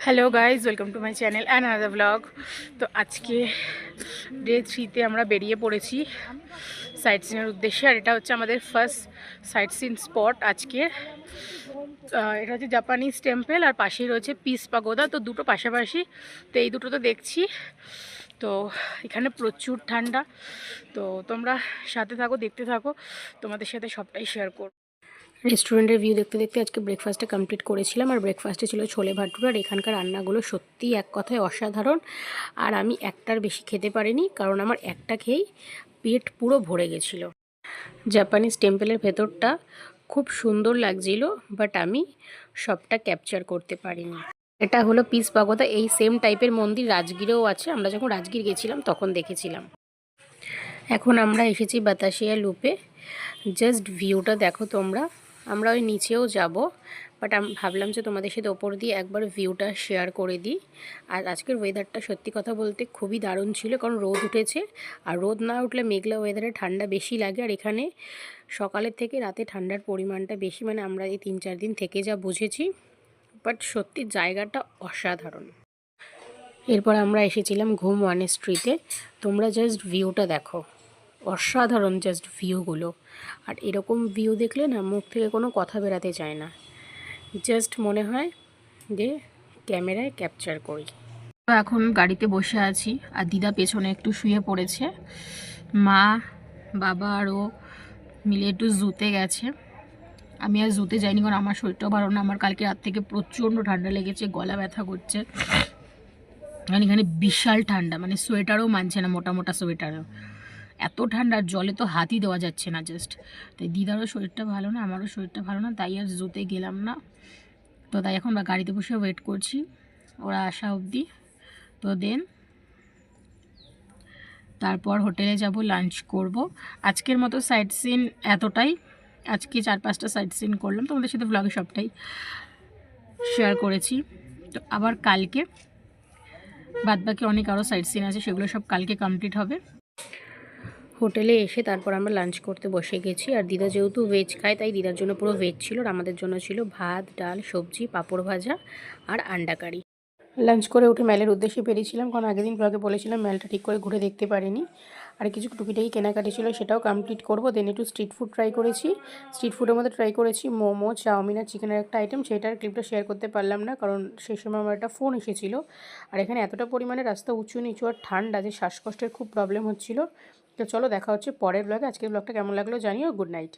Hello guys, welcome to my channel and another blog. তো আজকে day 3তে আমরা বেরিয়ে পড়েছি সাইট সিনের উদ্দেশ্যে। আর এটা হচ্ছে আমাদের ফার্স্ট সাইট সিন স্পট আজকের। এটা হচ্ছে জাপানিজ টেম্পল আর পাশেই রয়েছে পিস পাগোদা। তো দুটো পাশাপাশি, তো এই দুটো তো দেখছি। তো এখানে প্রচুর ঠান্ডা। তো তোমরা সাথে থাকো, দেখতে থাকো, তোমাদের সাথে সবটাই শেয়ার করো। রেস্টুরেন্টের ভিউ দেখতে দেখতে আজকে ব্রেকফাস্টটা কমপ্লিট করেছিলাম। আর ব্রেকফাস্টে ছিল ছোলে ভাটুরা। আর এখানকার রান্নাগুলো সত্যিই এক কথায় অসাধারণ। আর আমি একটার বেশি খেতে পারিনি, কারণ আমার একটা খেয়েই পেট পুরো ভরে গেছিলো। জাপানিজ টেম্পলের ভেতরটা খুব সুন্দর লাগছিল, বাট আমি সবটা ক্যাপচার করতে পারিনি। এটা হলো পিস পাগোদা। এই সেম টাইপের মন্দির রাজগীরেও আছে। আমরা যখন রাজগীর গেছিলাম তখন দেখেছিলাম। এখন আমরা এসেছি বাতাসিয়া লুপে। জাস্ট ভিউটা দেখো তোমরা। আমরা ওই নিচেও যাব, বাট আমি ভাবলাম যে তোমাদের সাথে ওপর দিয়ে একবার ভিউটা শেয়ার করে দিই। আর আজকের ওয়েদারটা সত্যি কথা বলতে খুবই দারুণ ছিল, কারণ রোদ উঠেছে। আর রোদ না উঠলে মেঘলা ওয়েদারে ঠান্ডা বেশি লাগে। আর এখানে সকালের থেকে রাতে ঠান্ডার পরিমাণটা বেশি, মানে আমরা এই 3-4 দিন থেকে যা বুঝেছি। বাট সত্যি জায়গাটা অসাধারণ। এরপর আমরা এসেছিলাম ঘুম ওয়ান স্ট্রিটে। তোমরা জাস্ট ভিউটা দেখো, অসাধারণ জাস্ট ভিউগুলো। আর এরকম ভিউ দেখলে না মুখ থেকে কোনো কথা বেরাতে চায় না, জাস্ট মনে হয় যে ক্যামেরায় ক্যাপচার করি। তো এখন গাড়িতে বসে আছি, আর দিদা পেছনে একটু শুয়ে পড়েছে। মা, বাবা আর ও মিলে একটু জুতে গেছে। আমি আর জুতে যাইনি, কারণ আমার শরীরটাও ভালো না। আমার কালকে রাত থেকে প্রচণ্ড ঠান্ডা লেগেছে, গলা ব্যথা করছে। মানে এখানে বিশাল ঠান্ডা, মানে সোয়েটারও মানছে না, মোটা মোটা সোয়েটারও। এত ঠান্ডা, জলে তো হাতই দেওয়া যাচ্ছে না জাস্ট। তাই দিদারও শরীরটা ভালো না, আমারও শরীরটা ভালো না, তাই আর জুতে গেলাম না। তো তাই এখন গাড়িতে বসে ওয়েট করছি ওরা আসা অবধি। তো দেন তারপর হোটেলে যাব, লাঞ্চ করব। আজকের মতো সাইট সিন এতটাই। আজকে 4-5টা সাইট সিন করলাম, তোমাদের সাথে ব্লগে সবটাই শেয়ার করেছি। তো আবার কালকে বাদবাকি অনেক আরও সাইট সিন আছে, সেগুলো সব কালকে কমপ্লিট হবে। হোটেলে এসে তারপর আমরা লাঞ্চ করতে বসে গেছি। আর দিদা যেহেতু ভেজ খায়, তাই দিদার জন্য পুরো ভেজ ছিল। আর আমাদের জন্য ছিল ভাত, ডাল, সবজি, পাঁপড় ভাজা আর আন্ডা কারি। লাঞ্চ করে উঠে ম্যালের উদ্দেশ্যে বেরিয়েছিলাম, কারণ আগের দিন ব্লগে বলেছিলাম ম্যালটা ঠিক করে ঘুরে দেখতে পারিনি। আর কিছু টুকিটাকি কেনাকাটি ছিল, সেটাও কমপ্লিট করবো। দেন একটু স্ট্রিট ফুড ট্রাই করেছি। স্ট্রিট ফুডের মধ্যে ট্রাই করেছি মোমো, চাউমিন আর চিকেনের একটা আইটেম। সেটার ক্লিপটা শেয়ার করতে পারলাম না, কারণ সেই সময় আমার একটা ফোন এসেছিলো। আর এখানে এতটা পরিমাণে রাস্তা উঁচু নিচু আর ঠান্ডা যে শ্বাসকষ্টের খুব প্রবলেম হচ্ছিলো। তো চলো দেখা হচ্ছে পরের ব্লগে। আজকের ব্লগটা কেমন লাগলো জানিও। Good night.